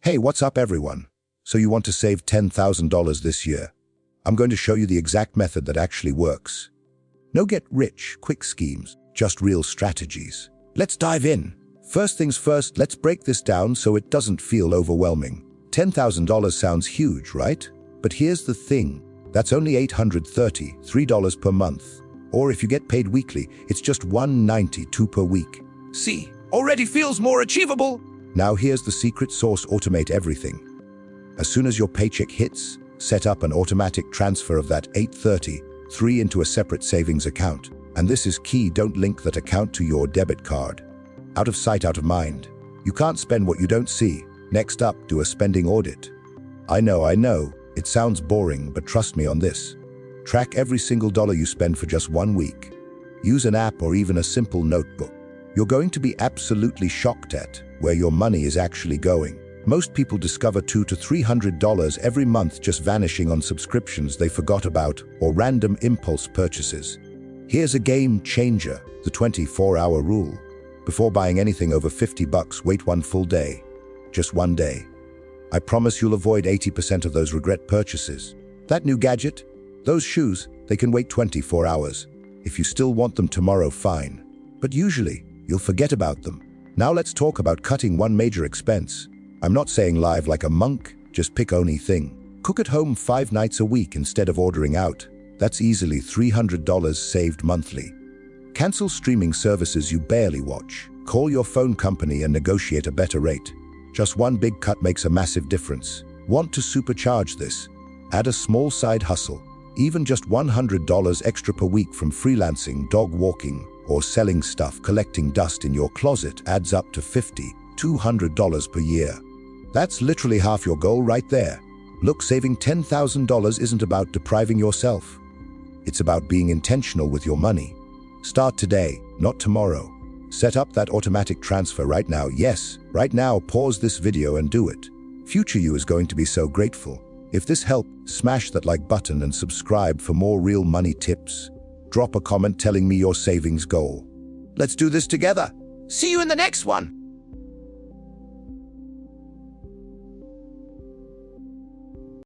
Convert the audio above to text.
Hey, what's up everyone? So you want to save $10,000 this year? I'm going to show you the exact method that actually works. No get rich quick schemes, just real strategies. Let's dive in. First things first, let's break this down so it doesn't feel overwhelming. $10,000 sounds huge, right? But here's the thing. That's only $833 per month. Or if you get paid weekly, it's just $192 per week. See, already feels more achievable. Now here's the secret sauce: automate everything. As soon as your paycheck hits, set up an automatic transfer of that $833 into a separate savings account. And this is key, don't link that account to your debit card. Out of sight, out of mind. You can't spend what you don't see. Next up, do a spending audit. I know, it sounds boring, but trust me on this. Track every single dollar you spend for just 1 week. Use an app or even a simple notebook. You're going to be absolutely shocked at where your money is actually going. Most people discover $200 to $300 every month just vanishing on subscriptions they forgot about or random impulse purchases. Here's a game changer, the 24-hour rule. Before buying anything over $50, wait 1 full day. Just 1 day. I promise you'll avoid 80% of those regret purchases. That new gadget, those shoes, they can wait 24 hours. If you still want them tomorrow, fine. But usually, you'll forget about them. Now let's talk about cutting one major expense. I'm not saying live like a monk, just pick only thing. Cook at home 5 nights a week instead of ordering out. That's easily $300 saved monthly. Cancel streaming services you barely watch. Call your phone company and negotiate a better rate. Just one big cut makes a massive difference. Want to supercharge this? Add a small side hustle. Even just $100 extra per week from freelancing, dog walking, or selling stuff. Collecting dust in your closet adds up to $50, $200 per year. That's literally half your goal right there. Look, saving $10,000 isn't about depriving yourself. It's about being intentional with your money. Start today, not tomorrow. Set up that automatic transfer right now. Yes, right now, pause this video and do it. Future you is going to be so grateful. If this helped, smash that like button and subscribe for more real money tips. Drop a comment telling me your savings goal. Let's do this together. See you in the next one.